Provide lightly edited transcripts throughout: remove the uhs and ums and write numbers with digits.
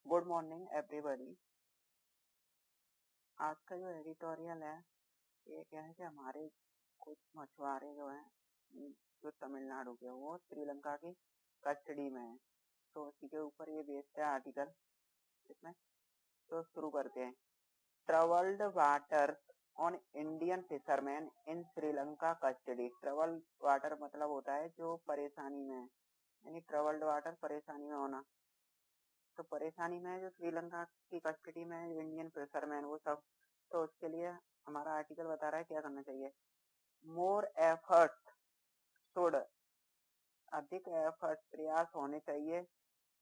Good morning everybody. आज का जो एडिटोरियल है ये क्या है कि हमारे कुछ मछुआरे जो हैं जो तमिलनाडु के वो श्रीलंका की कस्टडी में है, तो उसी के ऊपर ये बेस्ड है आर्टिकल। इसमें तो शुरू करते हैं। Troubled water on Indian fisherman in Sri Lanka custody. Troubled water मतलब होता है जो परेशानी में है, यानी ट्रबल्ड वाटर परेशानी में होना। तो परेशानी में है जो श्रीलंका की कस्टडी में है इंडियन फिशरमैन वो सब। तो उसके लिए हमारा आर्टिकल बता रहा है क्या करना चाहिए। मोर एफर्ट शुड, अधिक एफर्ट प्रयास होने चाहिए।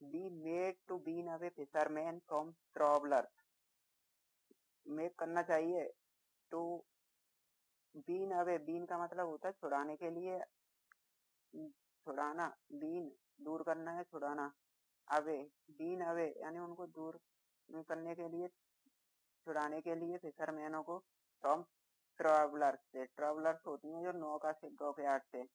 Be made to wean away fisherman from trawler, make करना चाहिए। टू बीन अवे, बीन का मतलब होता है छुड़ाने के लिए, छुड़ाना, बीन दूर करना है, छुड़ाना, अवे बीन अवे यानी उनको दूर करने के लिए, छुड़ाने के लिए फिशरमैनों को फ्रॉम ट्रैवलर्स से। ट्रैवलर्स होती हैं जो नौका से डॉकयार्ड से।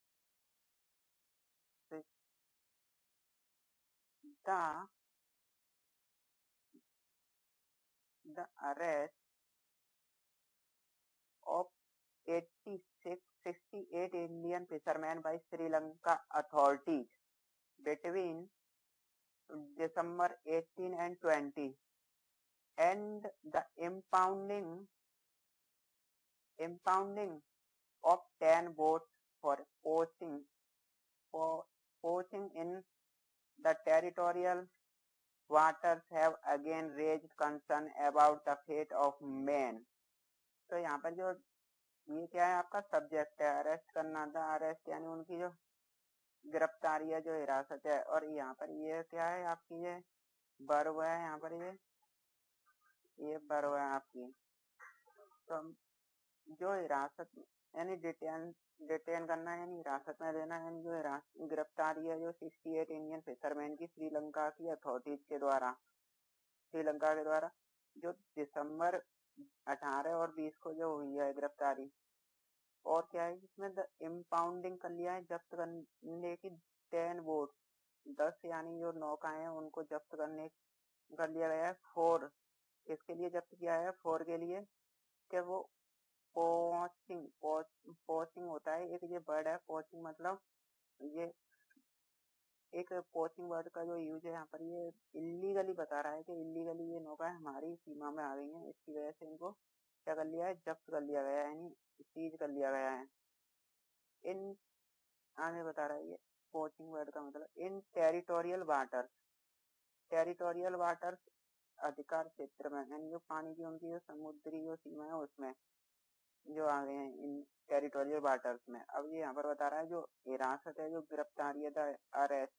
The arrest of 68 Indian fishermen by Sri Lanka authorities between December 18 and 20 and the impounding of 10 boats for poaching in the territorial waters have again raised concern about the fate of men। तो यहाँ पर जो ये क्या है आपका subject है, arrest करना था, अरेस्ट यानी उनकी जो गिरफ्तारी है, जो हिरासत है। और यहाँ पर ये क्या है आपकी, ये वर्ब है, यहाँ पर ये वर्ब है आपकी। तो जो हिरासत यानी डिटेन करना यानी हिरासत में लेना, यानी जो गिरफ्तारी है जो 68 इंडियन फिशरमैन की श्रीलंका की अथॉरिटीज के द्वारा, श्रीलंका के द्वारा, जो दिसंबर 18 और 20 को जो हुई है गिरफ्तारी। और क्या है इसमें द इम्पाउंडिंग कर लिया है, जब्त करने की 10 बोट, 10 यानी जो नौकाएं हैं उनको जब्त करने कर लिया गया है। 4 इसके लिए जब्त किया है, 4 के लिए कि वो पोचिंग होता है, एक ये वर्ड है पोचिंग, मतलब ये एक पोचिंग वर्ड का जो यूज है यहाँ पर, ये इलीगली बता रहा है कि इलीगली ये नौका हमारी सीमा में आ गई है, इसकी वजह से इनको क्या कर लिया है, जब्त कर लिया गया है, यानी सीज कर लिया गया है। इन आगे बता रहा है ये पोचिंग वर्ड का मतलब इन टेरिटोरियल वाटर्स, टेरिटोरियल वाटर्स अधिकार क्षेत्र में, यानी जो पानी की उनकी जो समुद्री जो सीमा है उसमें जो आ गए हैं इन टेरिटोरियल वाटर्स में। अब ये यहाँ पर बता रहा है जो हिरासत है, जो गिरफ्तारी है, अरेस्ट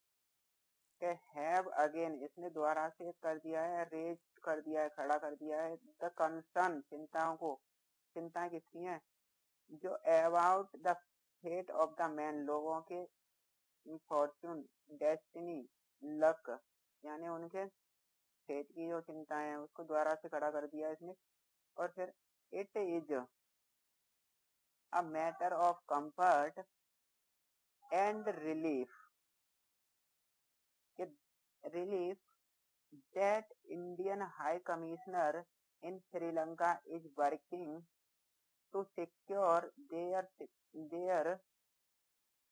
के हैव अगेन, इसने दोबारा से कर दिया है, रेज कर दिया है, खड़ा कर दिया है, द कंसर्न, चिंताओं को, चिंताएं किसकी हैं, जो about the fate of the man, लोगों के फॉर्च्यून, डेस्टिनी, लक, यानी उनके फेट की जो चिंताएं हैं उसको द्वारा से खड़ा कर दिया इसने। और फिर it is a matter of comfort and relief that Indian High Commissioner in Sri Lanka is working to secure their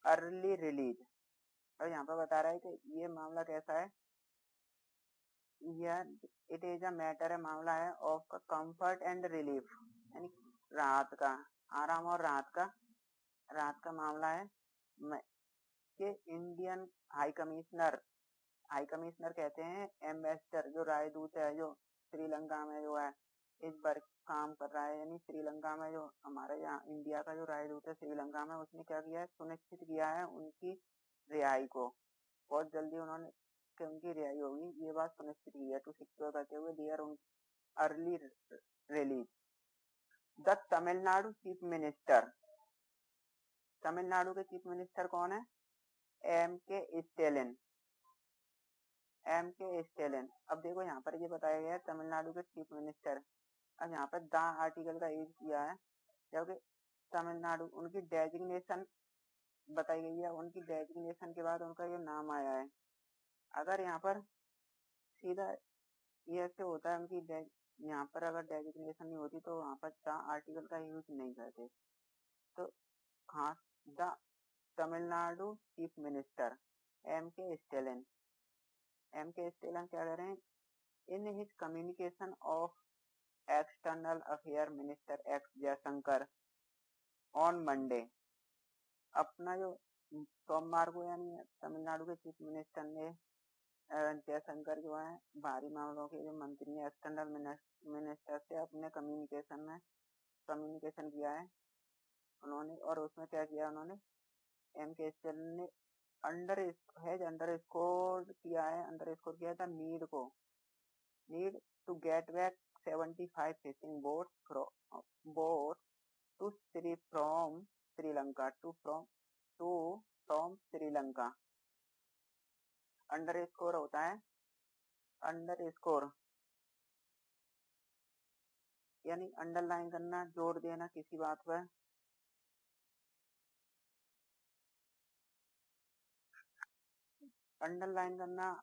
early release। और यहाँ पर बता रहा है कि ये मामला कैसा है, यह इट इज अ मैटर है, मामला है, ऑफ का कंफर्ट एंड रिलीफ, यानी राहत का, आराम और राहत का मामला है कि इंडियन हाई कमिश्नर कहते हैं एम्बेसडर, जो राजदूत है जो श्रीलंका में जो है इस बार काम कर रहा है, यानी श्रीलंका में जो हमारे यहाँ इंडिया का जो राजदूत है श्रीलंका में, उसने क्या किया है, सुनिश्चित किया है उनकी रिहाई को, बहुत जल्दी उन्होंने कि उनकी रिहाई होगी, ये बात सुनिश्चित की है, टू सिक्योर करते हुए their early release. The Tamil Nadu chief minister, Tamil Nadu के चीफ मिनिस्टर कौन है, M.K. स्टैलिन। अब देखो यहाँ पर ये बताया गया है तमिलनाडु के चीफ मिनिस्टर। अब यहाँ पर द आर्टिकल का यूज किया है, जबकि तमिलनाडु उनकी डेजिग्नेशन बताई गई है, उनकी डेजिग्नेशन के बाद उनका ये नाम आया है। अगर यहाँ पर सीधा ये ऐसे होता है उनकी यहाँ पर अगर डेजिग्नेशन नहीं होती तो वहाँ पर आर्टिकल का यूज नहीं करते। तो हाँ, the Tamil Nadu chief minister M.K. Stalin क्या कह रहे हैं, in his communication of external affair minister x Jaishankar on Monday, अपना जो सोमवार को यानी तमिलनाडु के चीफ मिनिस्टर ने जयशंकर जो है बाहरी मामलों के जो मंत्री हैं एक्सटर्नल मिनिस्टर से अपने कम्युनिकेशन किया है उन्होंने। और उसमें क्या किया उन्होंने, M.K. स्टैलिन ने अंडरस्कोर किया था need to get back 75 fishing boat to from Sri Lanka underscore होता है अंडरस्कोर यानी अंडरलाइन करना, जोड़ देना किसी बात पर। अंडरलाइन करना,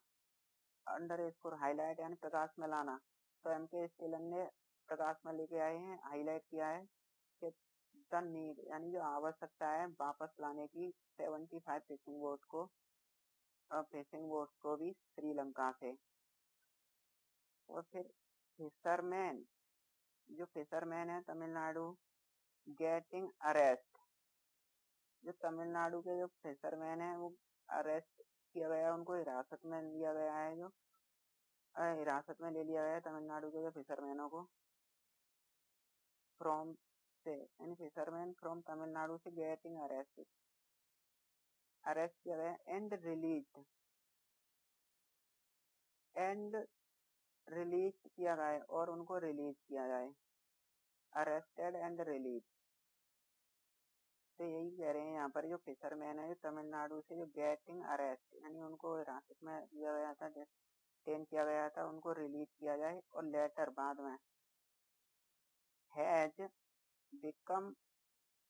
अंडरस्कोर हाईलाइट यानी प्रकाश में लाना। तो M.K. स्टैलिन ने प्रकाश में लेके आए हैं, हाईलाइट किया है कि द नीड यानी जो आवश्यकता है वापस लाने की 75 फिशिंग बोट को भी श्रीलंका से। और फिर फिशरमैन है तमिलनाडु गेटिंग अरेस्ट, जो तमिलनाडु के जो फिशरमैन है वो अरेस्ट किया गया, उनको हिरासत में लिया गया है, जो हिरासत में ले लिया गया है तमिलनाडु के जो फिशरमैनों को फिशरमैन फ्रॉम तमिलनाडु से गेटिंग अरेस्ट किया गया एंड रिलीज किया गया और उनको रिलीज किया जाए, अरेस्टेड एंड रिलीज। तो यही कह रहे हैं यहाँ पर जो फिशरमैन है तमिलनाडु से जो गेटिंग अरेस्ट यानी उनको हिरासत में लिया गया था, डिटेन किया गया था, उनको रिलीज किया जाए। और लेटर बाद में has become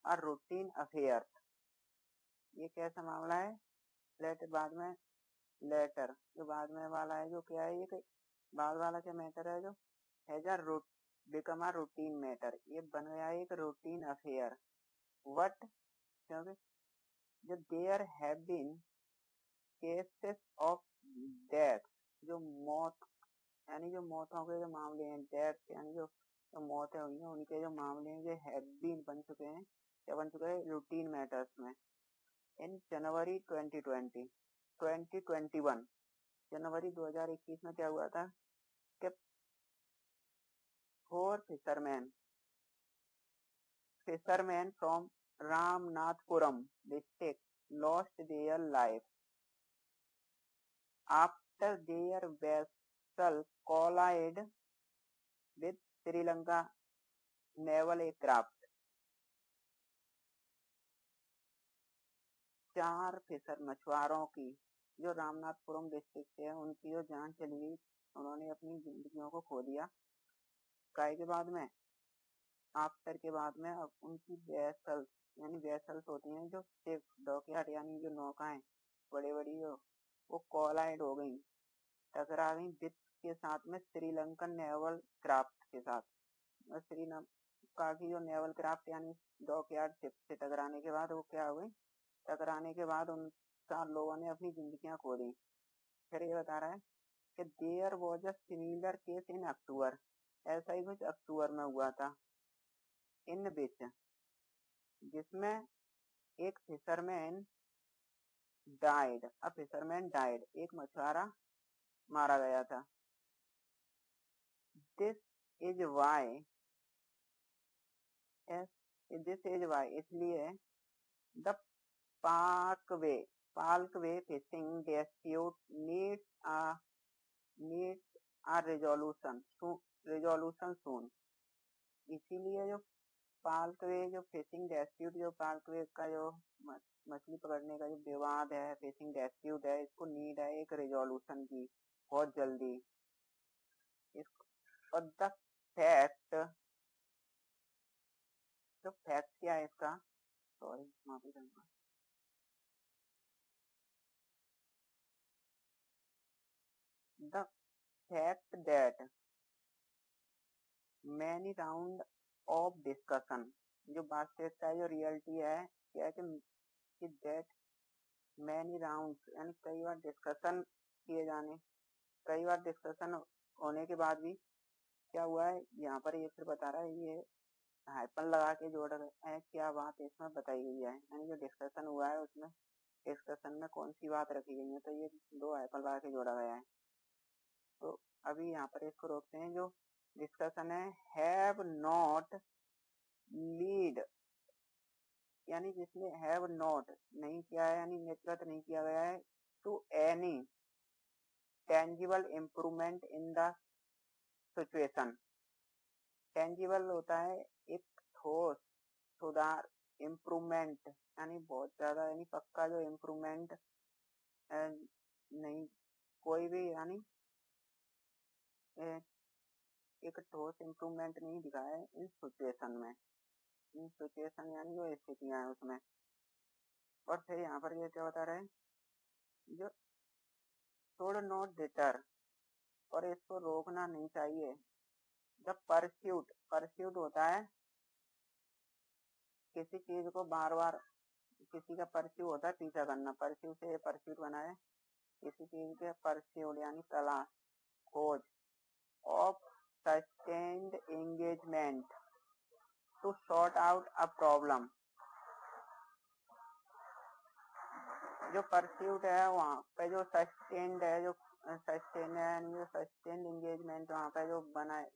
a routine affair, ये कैसा मामला है, लेटर बाद में लेटर जो बाद में वाला है जो क्या है, ये बाद वाला क्या मैटर है, जो has a become a routine matter, ये बन गया एक रूटीन अफेयर। व्हाट, क्योंकि जो there have been cases of death, जो मौत यानी जो मौतों के जो मामले हैं, डेथ यानी जो मौतें हुई हैं उनके जो मामले हैं, जो हैव बीन बन चुके हैं, क्या बन चुके हैं, रूटीन मैटर्स में। इन जनवरी 2021 जनवरी 2021 में क्या हुआ था कि 4 fisherman from Ramanathapuram district lost their life after their vessel collided with Sri Lanka naval aircraft। 4 मछुआरों की जो रामनाथपुरम डिस्ट्रिक्ट से है उनकी जो जान चली गई, उन्होंने अपनी जिंदगियों को खो दिया। काय के बाद में, आफ्टर के बाद में, अब उनकी वेसल्स यानी वेसल्स होती हैं जो शिप डॉकयार्ड यानी जो नौकाएं बड़ी बड़ी वो कोलाइड हो गई, टकरा गई विथ के साथ में श्रीलंकन नेवल क्राफ्ट के साथ। श्रीलंका की जो नेवल क्राफ्ट यानी डॉकयार्ड शिप से टकराने के बाद वो क्या हुई, टकराने के बाद उन 4 लोगों ने अपनी जिंदगियां खो दी। फिर ये बता रहा है कि there was a similar case in October, ऐसा ही कुछ अक्टूबर में हुआ था, इन विच जिसमें एक फिशरमैन डाइड, एक मछुआरा मारा गया था। दिस इज वाई इसलिए द पार्कवे fishing dispute needs a resolution soon, इसीलिए जो पार्कवे जो फिशिंग डिस्प्यूट जो पार्कवे का जो मछली पकड़ने का जो विवाद है, फिशिंग डिस्प्यूट है, इसको नीड है एक रिजोल्यूशन की बहुत जल्दी। और द फैक्ट, तो फैक्ट क्या है इसका, सॉरी माफी चाहूंगा, the fact that many round of discussion, जो वास्तविकता है, जो रियलिटी है, क्या है कि that many rounds यानी कई बार डिस्कशन किए जाने, कई बार डिस्कशन होने के बाद भी क्या हुआ है, यहाँ पर ये फिर बता रहा है, ये हाइपन लगा के जोड़ रहे हैं, क्या बात इसमें बताई गई है, यानी जो डिस्कशन हुआ है उसमें डिस्कशन में कौन सी बात रखी गई है, तो ये दो हाइपन लगा के जोड़ा गया है। तो अभी यहाँ पर इसको रोकते हैं। जो डिस्कशन है हैव नॉट लीड, यानी जिसमें हैव नॉट नहीं किया है, यानी नेतृत्व नहीं किया गया है to any tangible improvement in the situation. Tangible होता है एक ठोस सुधार, इम्प्रूवमेंट यानी बहुत ज्यादा, यानी पक्का जो इम्प्रूवमेंट नहीं, कोई भी यानी एक ठोस इम्प्रूवमेंट नहीं दिखा है इन सिचुएशन में, इन सिचुएशन यानी जो स्थितियां हैं उसमें। और फिर यहाँ पर ये क्या बता रहे हैं, जो शुड नॉट डिटर, और इसको रोकना नहीं चाहिए। जब परस्यूट, परस्यूट होता है किसी चीज को बार बार, किसी का परस्यू होता है पीछा करना, परस्यू से परस्यूट बना है, किसी चीज के परस्यूट यानी तलाश, खोज of sustained engagement to sort out a problem. जो परस्यूट है वहाँ पे जो सस्टेन्ड है, जो सस्टेन है यानी जो सस्टेन्ड एंगेजमेंट वहाँ पे जो बना है,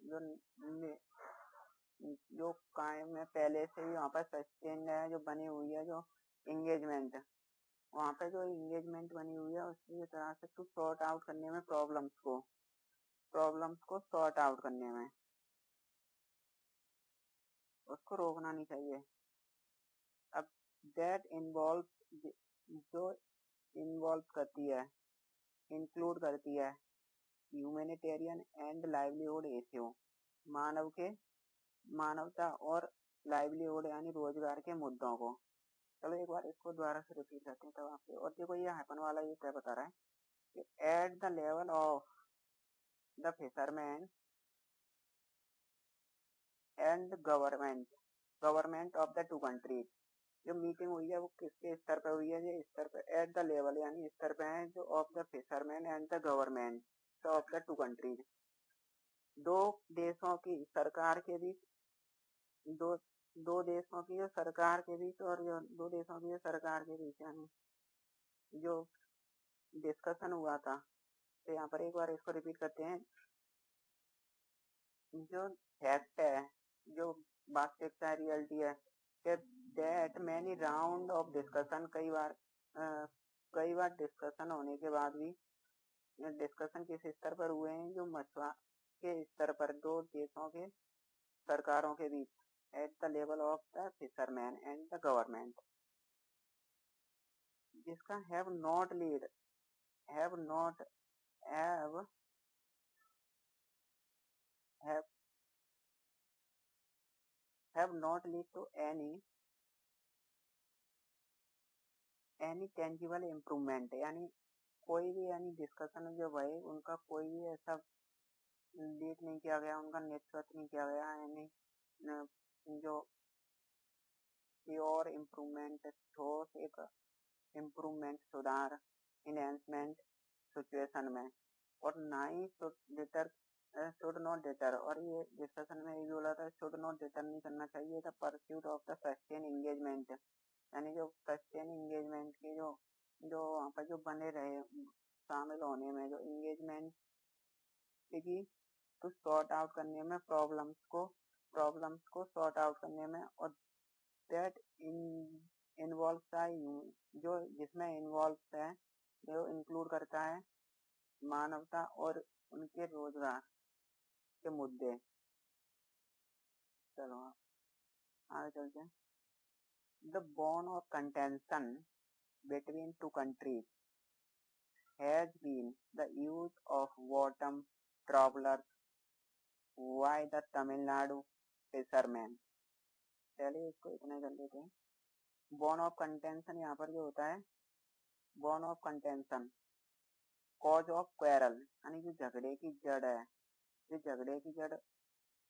जो कायम है पहले से ही वहाँ पर सस्टेन्ड है, जो बनी हुई है, जो एंगेजमेंट वहाँ पे जो एंगेजमेंट बनी हुई है उसकी तरह से टू सॉर्ट आउट करने में, प्रॉब्लम्स को सॉर्ट आउट करने में, उसको रोकना नहीं चाहिए। अब दैट इन्वॉल्व, जो इन्वॉल्व करती है, इंक्लूड करती है ह्यूमैनिटेरियन एंड लाइवलीहुड इश्यू, मानवता और लाइवलीहुड यानी रोजगार के मुद्दों को। चलो एक बार इसको दोबारा से रिपीट करते हैं तब आपके। और देखो ये हाइपन वाला ये क्या बता रहा है कि eight the level of the fisherman and government of the two countries, जो मीटिंग हुई है वो किसके स्तर पर हुई है, ये स्तर पर एट द लेवल यानी स्तर पे है, जो of the fisherman and the government of the two countries, दो देशों की सरकार के बीच, दो दो देशों की जो सरकार के बीच, और जो दो देशों की जो सरकार के बीच यानी जो डिस्कशन हुआ था। तो यहाँ पर एक बार इसको रिपीट करते हैं। जो फैक्ट है, जो वास्तविकता रियलिटी है कि that many round of discussion, कई बार डिस्कशन होने के बाद भी, डिस्कशन किस स्तर पर हुए हैं, जो मछुआ के स्तर पर दो देशों के सरकारों के बीच, at the level of the fisherman and the government. जिसका have not lead, have not, have have have not lead to any tangible improvement, यानी कोई भी यानी डिस्कशन जो भाई उनका कोई भी ऐसा लीड नहीं किया गया, उनका नेतृत्व नहीं किया गया, यानी जो प्योर इम्प्रूवमेंट, ठोस एक इम्प्रूवमेंट, सुधार, इनहेंसमेंट सिचुएशन में, और ना ही शुड नॉट डिटर, और ये डिस्कशन में ये भी बोला था शुड नॉट डिटर नहीं करना चाहिए the pursuit of the sustain engagement, यानी जो सस्टेन एंगेजमेंट की जो जो वहाँ पर जो बने रहे शामिल होने में, जो एंगेजमेंट की टू सॉर्ट आउट करने में, प्रॉब्लम्स को सॉर्ट आउट करने में, और दैट इन्वॉल्व था, जो जिसमें इन्वॉल्व है, जो इंक्लूड करता है मानवता और उनके रोजगार के मुद्दे। चलो आगे चलते हैं। The bond of contention between two countries has been the use of bottom trawlers by the Tamil Nadu fishermen। चलिए इसको इतना कर लेते हैं। बॉन्ड ऑफ कंटेंशन यहाँ पर जो होता है, bond of contention cause of quarrel यानी जो झगड़े की जड़ है। ये झगड़े की जड़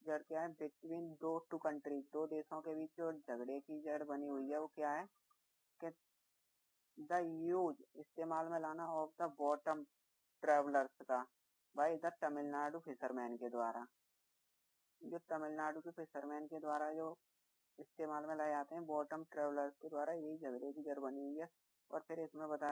जड़ क्या है बिटवीन दो टू कंट्रीज, दो देशों के बीच जो झगड़े की जड़ बनी हुई है वो क्या है कि द यूज इस्तेमाल में लाना ऑफ द बॉटम ट्रेवलर्स का बाय द तमिलनाडु फिशरमैन के द्वारा। जो तमिलनाडु के फिशरमैन के द्वारा जो इस्तेमाल में लाए जाते हैं बॉटम ट्रेवलर्स के द्वारा, यही झगड़े की जड़ बनी हुई है। और फिर इसमें बता